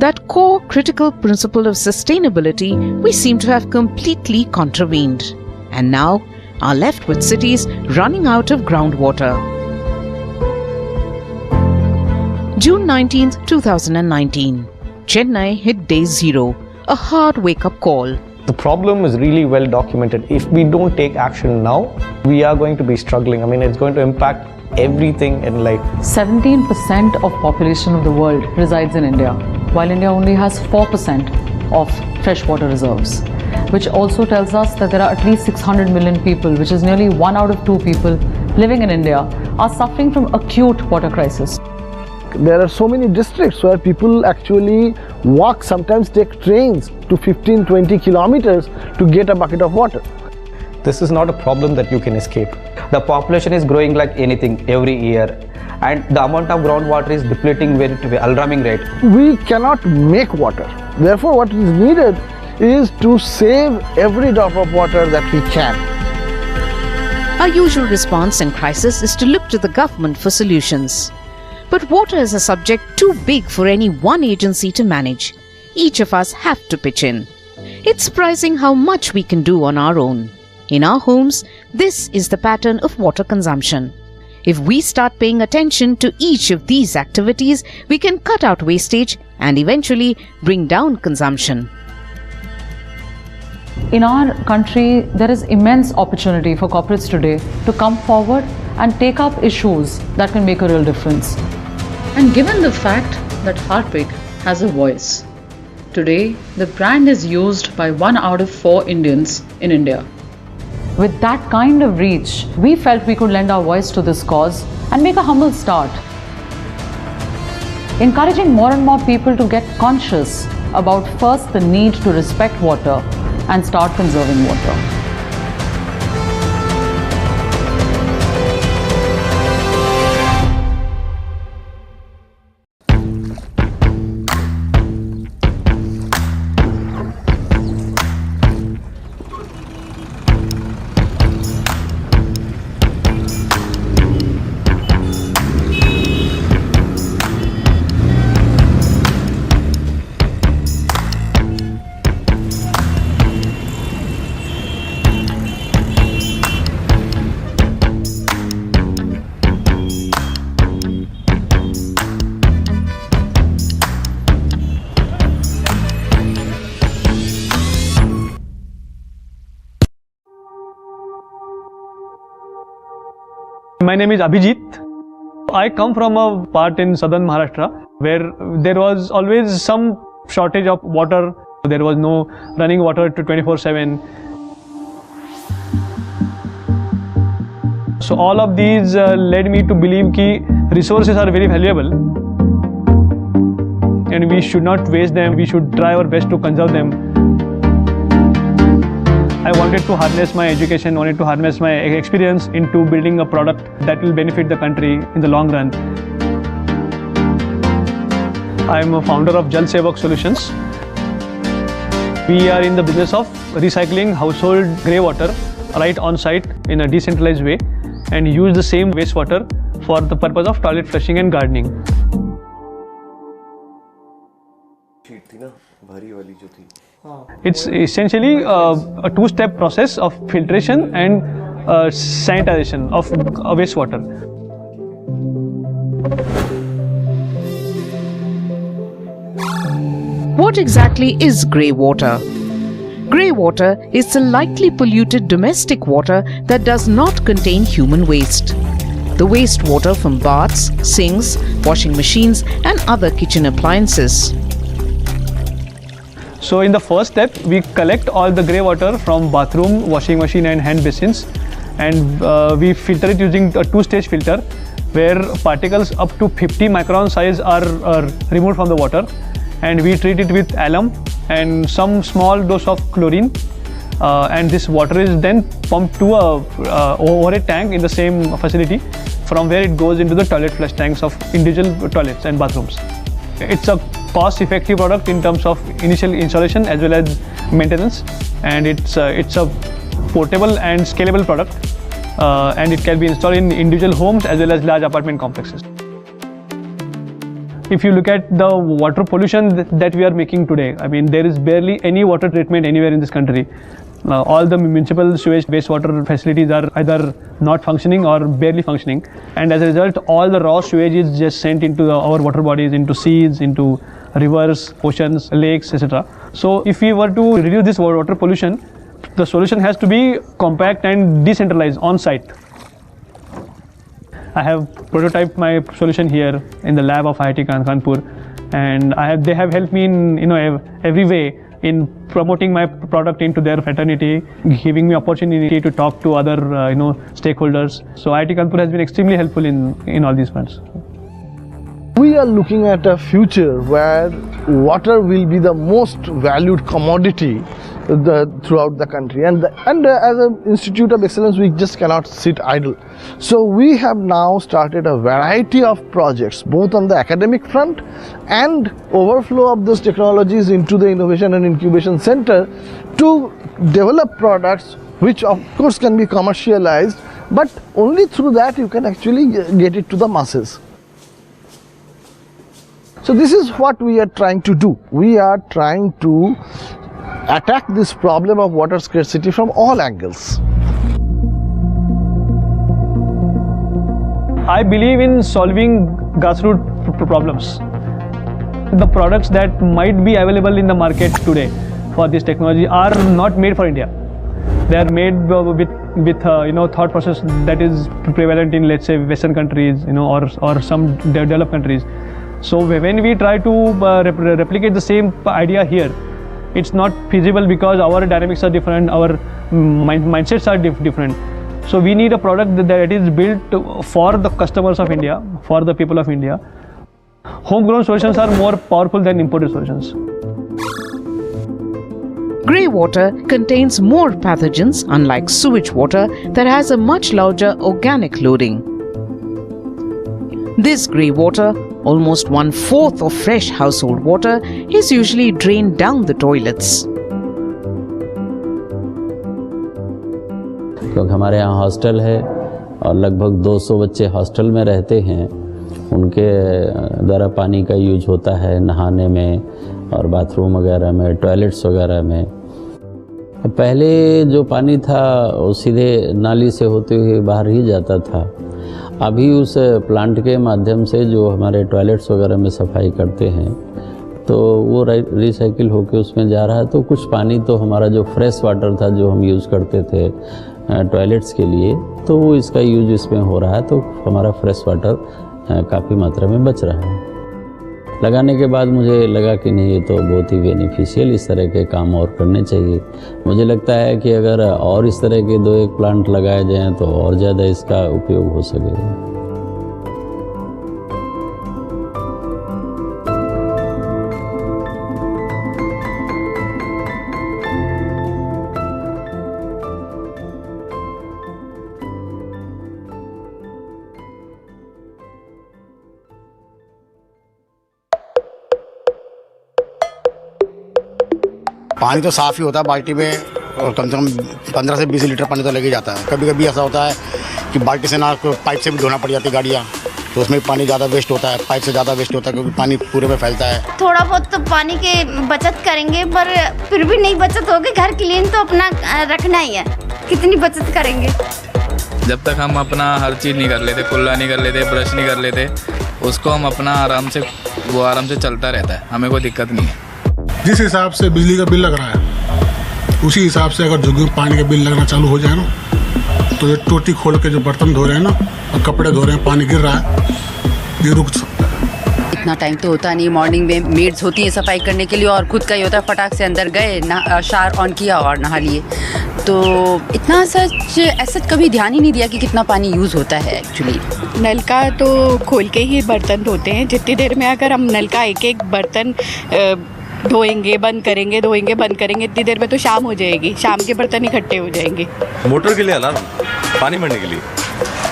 That core critical principle of sustainability we seem to have completely contravened, and now are left with cities running out of groundwater. June 19, 2019. Chennai hit day zero, a hard wake-up call. The problem is really well documented. If we don't take action now, we are going to be struggling. I mean, it's going to impact everything in life. 17% of population of the world resides in India, while India only has 4% of freshwater reserves, which also tells us that there are at least 600 million people, which is nearly 1 out of 2 people living in India, are suffering from acute water crisis. There are so many districts where people actually walk, sometimes take trains to 15-20 kilometers to get a bucket of water. This is not a problem that you can escape. The population is growing like anything every year, and the amount of groundwater is depleting at an alarming rate. We cannot make water. Therefore, what is needed is to save every drop of water that we can. Our usual response in crisis is to look to the government for solutions. But water is a subject too big for any one agency to manage. Each of us have to pitch in. It's surprising how much we can do on our own. In our homes, this is the pattern of water consumption. If we start paying attention to each of these activities, we can cut out wastage and eventually bring down consumption. In our country, there is immense opportunity for corporates today to come forward and take up issues that can make a real difference. And given the fact that Harpic has a voice, today the brand is used by 1 out of 4 Indians in India. With that kind of reach, we felt we could lend our voice to this cause and make a humble start, encouraging more and more people to get conscious about first the need to respect water and start conserving water. My name is Abhijit. I come from a part in southern Maharashtra where there was always some shortage of water. There was no running water to 24/7. So all of these led me to believe that resources are very valuable and we should not waste them. We should try our best to conserve them. I wanted to harness my education, wanted to harness my experience into building a product that will benefit the country in the long run. I am a founder of Jal Sevak Solutions. We are in the business of recycling household grey water right on site in a decentralized way and use the same wastewater for the purpose of toilet flushing and gardening. It's essentially a two-step process of filtration and sanitization of wastewater. What exactly is grey water? Grey water is the lightly polluted domestic water that does not contain human waste. The wastewater from baths, sinks, washing machines and other kitchen appliances. So in the first step, we collect all the grey water from bathroom, washing machine and hand basins, and we filter it using a two-stage filter where particles up to 50 micron size are removed from the water, and we treat it with alum and some small dose of chlorine, and this water is then pumped to a overhead tank in the same facility, from where it goes into the toilet flush tanks of individual toilets and bathrooms. It's a cost-effective product in terms of initial installation as well as maintenance, and it's a portable and scalable product, and it can be installed in individual homes as well as large apartment complexes. if you look at the water pollution that we are making today, I mean, there is barely any water treatment anywhere in this country. All the municipal sewage wastewater facilities are either not functioning or barely functioning, and as a result, all the raw sewage is just sent into our water bodies, into seas, into rivers, oceans, lakes, etc. So if we were to reduce this water pollution, the solution has to be compact and decentralized on site. I have prototyped my solution here in the lab of IIT Kanpur, and they have helped me in every way in promoting my product into their fraternity, giving me opportunity to talk to other stakeholders. So IIT Kanpur has been extremely helpful in all these fronts. We are looking at a future where water will be the most valued commodity throughout the country, and as an institute of excellence we just cannot sit idle. So we have now started a variety of projects both on the academic front and overflow of those technologies into the innovation and incubation center to develop products which of course can be commercialized, but only through that you can actually get it to the masses. So this is what we are trying to do. We are trying to attack this problem of water scarcity from all angles. I believe in solving grassroots problems. The products that might be available in the market today for this technology are not made for India. They are made with thought process that is prevalent in, let's say, Western countries, or some developed countries. So when we try to replicate the same idea here, it's not feasible because our dynamics are different, our mindsets are different. So we need a product that is built for the customers of India, for the people of India. Homegrown solutions are more powerful than imported solutions. Grey water contains more pathogens, unlike sewage water that has a much larger organic loading. This grey water, almost 1/4 of fresh household water, is usually drained down the toilets. क्योंकि हमारे यहाँ hostel है और लगभग 200 बच्चे hostel में रहते हैं, उनके द्वारा पानी का यूज होता है नहाने में और बाथरूम वगैरह में, टॉयलेट्स वगैरह में। पहले जो पानी था वो सीधे नाली से होते हुए बाहर ही जाता था। अभी उस प्लांट के माध्यम से जो हमारे टॉयलेट्स वगैरह में सफाई करते हैं तो वो रिसाइकिल होकर उसमें जा रहा है। तो कुछ पानी तो हमारा जो फ्रेश वाटर था जो हम यूज़ करते थे टॉयलेट्स के लिए, तो वो इसका यूज इसमें हो रहा है, तो हमारा फ्रेश वाटर काफ़ी मात्रा में बच रहा है। लगाने के बाद मुझे लगा कि नहीं, ये तो बहुत ही बेनिफिशियल, इस तरह के काम और करने चाहिए। मुझे लगता है कि अगर और इस तरह के 2-1 प्लांट लगाए जाएं तो और ज़्यादा इसका उपयोग हो सकेगा। पानी तो साफ़ ही होता है बाल्टी में, और कम से कम 15 से 20 लीटर पानी तो लग ही जाता है। कभी कभी ऐसा होता है कि बाल्टी से ना पाइप से भी धोना पड़ जाती है गाड़ियाँ, तो उसमें पानी ज़्यादा वेस्ट होता है, पाइप से ज़्यादा वेस्ट होता है क्योंकि पानी पूरे में फैलता है। थोड़ा बहुत तो पानी के बचत करेंगे, पर फिर भी नहीं बचत होगी। घर क्लीन तो अपना रखना ही है, कितनी बचत करेंगे। जब तक हम अपना हर चीज़ नहीं कर लेते, कुल्ला नहीं कर लेते, ब्रश नहीं कर लेते, उसको हम अपना आराम से चलता रहता है, हमें कोई दिक्कत नहीं है। जिस हिसाब से बिजली का बिल लग रहा है उसी हिसाब से अगर जो पानी का बिल लगना चालू हो जाए ना, तो ये टोटी खोल के जो बर्तन धो रहे हैं ना और कपड़े धो रहे हैं, पानी गिर रहा है, ये रुक सकता है। इतना टाइम तो होता नहीं। मॉर्निंग में मेड्स होती हैं सफाई करने के लिए, और खुद का ही होता है फटाक से अंदर गए, शावर ऑन किया और नहा लिए। तो इतना सच कभी ध्यान ही नहीं दिया कि कितना पानी यूज़ होता है एक्चुअली। नल का तो खोल के ही बर्तन धोते हैं। जितनी देर में अगर हम नल का एक बर्तन धोएंगे बंद करेंगे, धोएंगे बंद करेंगे, इतनी देर में तो शाम हो जाएगी, शाम के बर्तन इकट्ठे हो जाएंगे। मोटर के लिए अलार्म, पानी भरने के लिए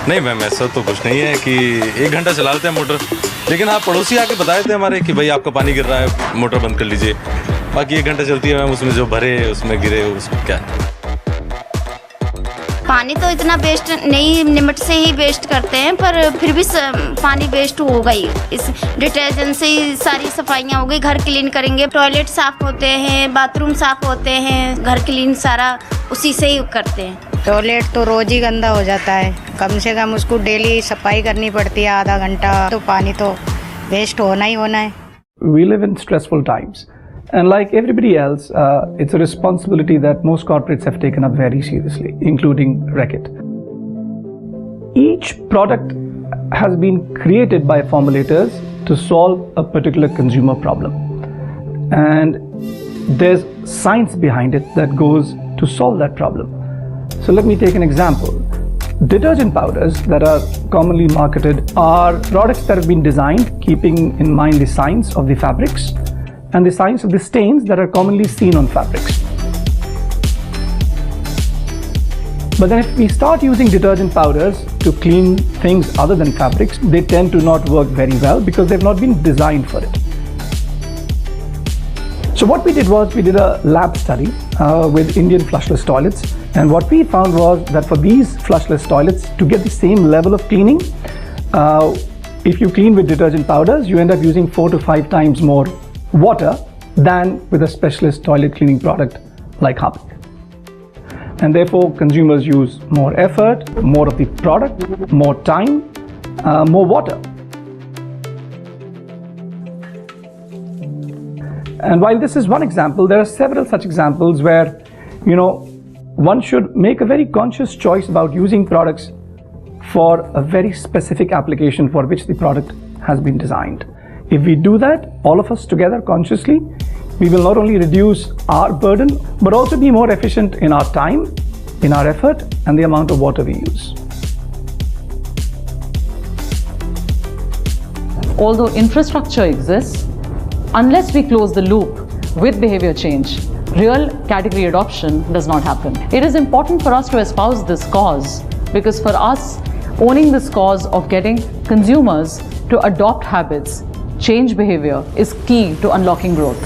नहीं मैम, ऐसा तो कुछ नहीं है कि 1 घंटा चला लेते हैं मोटर। लेकिन हाँ, पड़ोसी आके बताए थे हमारे कि भाई आपका पानी गिर रहा है, मोटर बंद कर लीजिए। बाकी 1 घंटा चलती है मैम, उसमें जो भरे उसमें गिरे उसमें क्या है। पानी तो इतना वेस्ट नहीं, लिमिट से ही वेस्ट करते हैं, पर फिर भी पानी वेस्ट होगा ही। इस डिटर्जेंट से ही सारी सफाइयाँ हो गई, घर क्लीन करेंगे, टॉयलेट साफ़ होते हैं, बाथरूम साफ़ होते हैं, घर क्लीन सारा उसी से ही करते हैं। टॉयलेट तो रोज ही गंदा हो जाता है, कम से कम उसको डेली सफाई करनी पड़ती है आधा घंटा, तो पानी तो वेस्ट होना ही होना है। We live in stressful times, and like everybody else, it's a responsibility that most corporates have taken up very seriously, including Reckitt. Each product has been created by formulators to solve a particular consumer problem, and there's science behind it that goes to solve that problem. So let me take an example. Detergent powders that are commonly marketed are products that have been designed keeping in mind the science of the fabrics and the science of the stains that are commonly seen on fabrics. But then if we start using detergent powders to clean things other than fabrics, they tend to not work very well because they've not been designed for it. So what we did was we did a lab study with Indian flushless toilets, and what we found was that for these flushless toilets, to get the same level of cleaning, if you clean with detergent powders, you end up using 4 to 5 times more water than with a specialist toilet cleaning product like Harpic. And therefore consumers use more effort, more of the product, more time, more water. And while this is one example, there are several such examples where, one should make a very conscious choice about using products for a very specific application for which the product has been designed. If we do that, all of us together consciously, we will not only reduce our burden, but also be more efficient in our time, in our effort, and the amount of water we use. Although infrastructure exists, unless we close the loop with behavior change, real category adoption does not happen. It is important for us to espouse this cause because for us, owning this cause of getting consumers to adopt habits, change behavior is key to unlocking growth.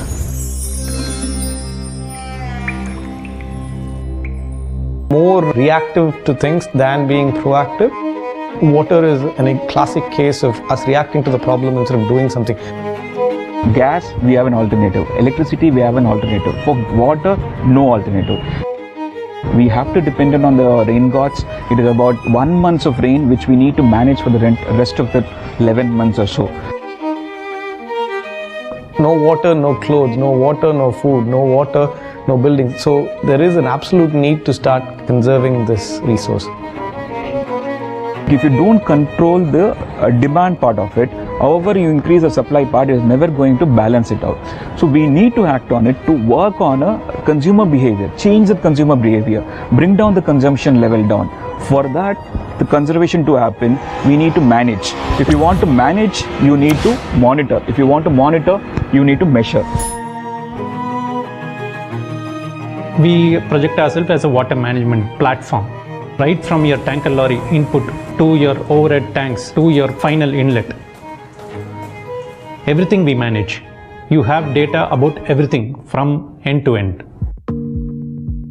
More reactive to things than being proactive. Water is a classic case of us reacting to the problem instead of doing something. Gas, we have an alternative. Electricity, we have an alternative. For water, no alternative. We have to depend on the rain gods. It is about 1 month of rain which we need to manage for the rest of the 11 months or so. No water, no clothes, no water, no food, no water, no buildings. So there is an absolute need to start conserving this resource. If you don't control the demand part of it, however you increase the supply part, it is never going to balance it out. So we need to act on it to work on a consumer behavior, change the consumer behavior, bring down the consumption level down. For that, the conservation to happen, we need to manage. If you want to manage, you need to monitor. If you want to monitor, you need to measure. We project ourselves as a water management platform. Right from your tanker lorry input to your overhead tanks to your final inlet. Everything we manage. You have data about everything from end to end.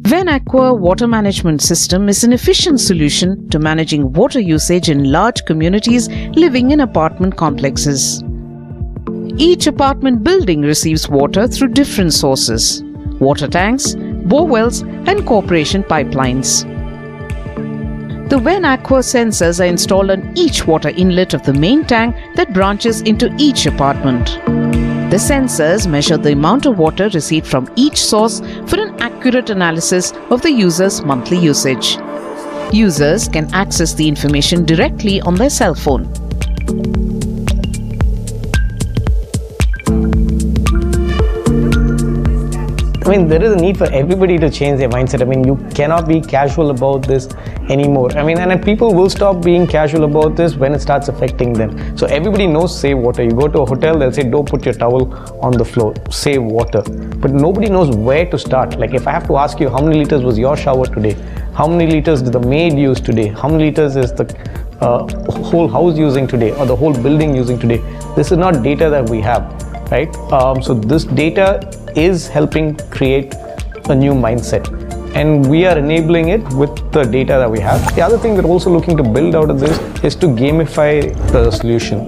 Venaqua Water Management System is an efficient solution to managing water usage in large communities living in apartment complexes. Each apartment building receives water through different sources: water tanks, bore wells, and corporation pipelines. The Venaqua sensors are installed on each water inlet of the main tank that branches into each apartment. The sensors measure the amount of water received from each source for an accurate analysis of the user's monthly usage. Users can access the information directly on their cell phone. There is a need for everybody to change their mindset. You cannot be casual about this anymore. And people will stop being casual about this when it starts affecting them. So everybody knows save water. You go to a hotel, they'll say don't put your towel on the floor, save water. But nobody knows where to start. Like if I have to ask you how many liters was your shower today, how many liters did the maid use today, how many liters is the whole house using today or the whole building using today, this is not data that we have, right? So this data is helping create a new mindset. and we are enabling it with the data that we have. The other thing we're also looking to build out of this is to gamify the solution.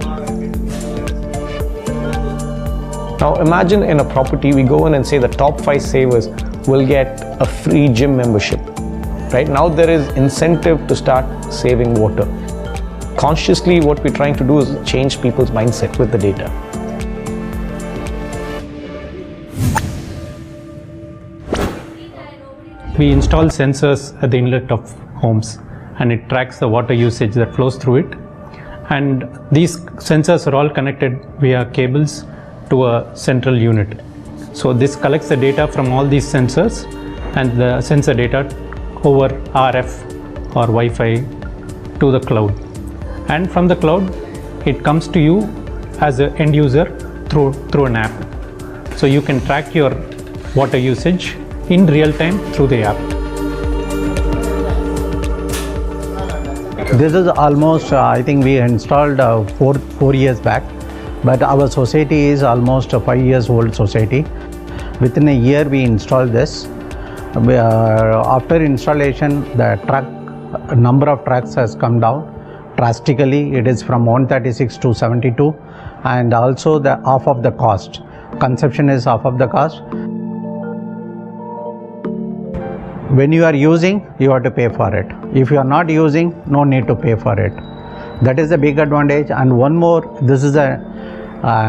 Now imagine in a property we go in and say the top 5 savers will get a free gym membership. Right now there is incentive to start saving water. Consciously what we're trying to do is change people's mindset with the data. We install sensors at the inlet of homes, and it tracks the water usage that flows through it. And these sensors are all connected via cables to a central unit. So this collects the data from all these sensors and the sensor data over RF or Wi-Fi to the cloud. And from the cloud, it comes to you as an end user through an app. So you can track your water usage in real time through the app. This is almost, I think we installed 4 years back, but our society is almost a 5 years old society. Within a year we installed this. After installation, the number of trucks has come down drastically. It is from 136 to 72, and also the half of the cost. Consumption is half of the cost. When you are using, you have to pay for it. If you are not using, no need to pay for it. That is a big advantage. And one more, this is a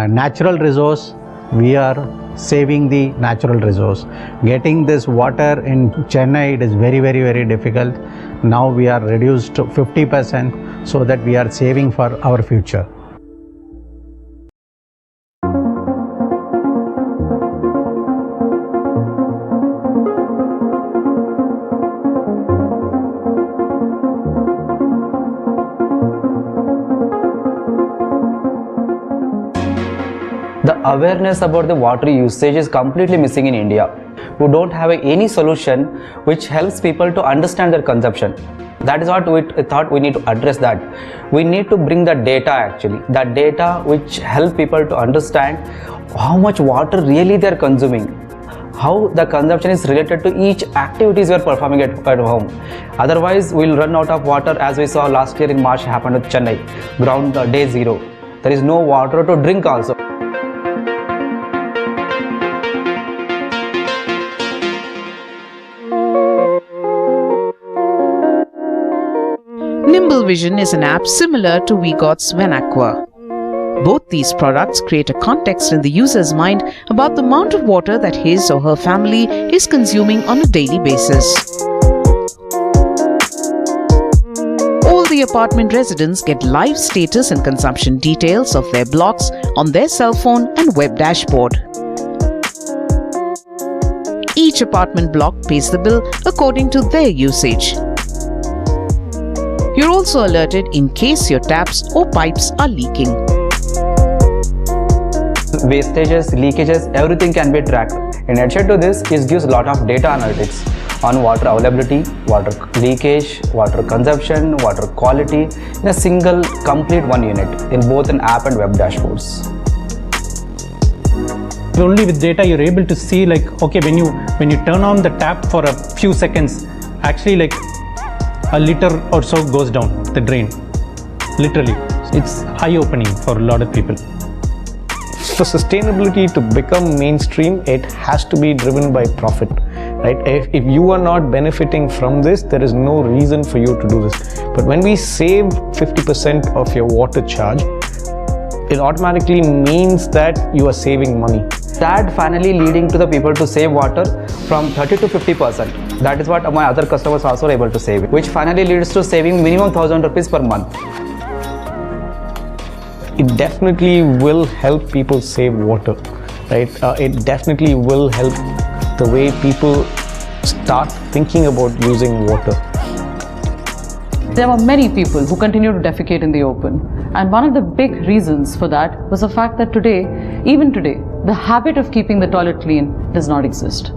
natural resource. We are saving the natural resource. Getting this water in Chennai, it is very, very, very difficult. Now we are reduced to 50% so that we are saving for our future. The awareness about the water usage is completely missing in India. We don't have any solution which helps people to understand their consumption. That is what we thought we need to address that. We need to bring the data actually. That data which help people to understand how much water really they are consuming. How the consumption is related to each activities we are performing at home. Otherwise, we will run out of water, as we saw last year in March happened with Chennai. Ground day 0. There is no water to drink also. Nimble Vision is an app similar to WeGot's Venaqua. Both these products create a context in the user's mind about the amount of water that his or her family is consuming on a daily basis. All the apartment residents get live status and consumption details of their blocks on their cell phone and web dashboard. Each apartment block pays the bill according to their usage. You're also alerted in case your taps or pipes are leaking. Wastages, leakages, everything can be tracked. In addition to this, it gives a lot of data analytics on water availability, water leakage, water consumption, water quality in a single complete one unit in both an app and web dashboards. Only with data you're able to see, like, okay, when you turn on the tap for a few seconds, actually like a liter or so goes down the drain. Literally, it's eye-opening for a lot of people. For sustainability to become mainstream, it has to be driven by profit, right? If you are not benefiting from this, there is no reason for you to do this. But when we save 50% of your water charge, it automatically means that you are saving money. That finally leading to the people to save water from 30 to 50%. That is what my other customers also are able to save, which finally leads to saving minimum 1,000 rupees per month. It definitely will help people save water, right? It definitely will help the way people start thinking about using water. There were many people who continue to defecate in the open, and one of the big reasons for that was the fact that even today, the habit of keeping the toilet clean does not exist.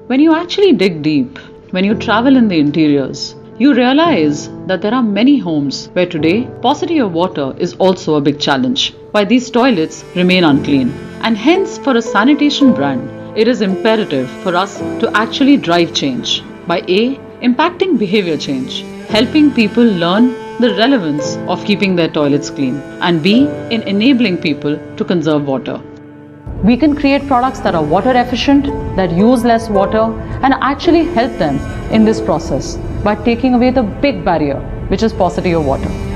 When you actually dig deep, when you travel in the interiors, you realize that there are many homes where today paucity of water is also a big challenge, why these toilets remain unclean. And hence, for a sanitation brand, it is imperative for us to actually drive change. by A. impacting behavior change, helping people learn the relevance of keeping their toilets clean, and B. in enabling people to conserve water. We can create products that are water efficient, that use less water, and actually help them in this process by taking away the big barrier, which is paucity of water.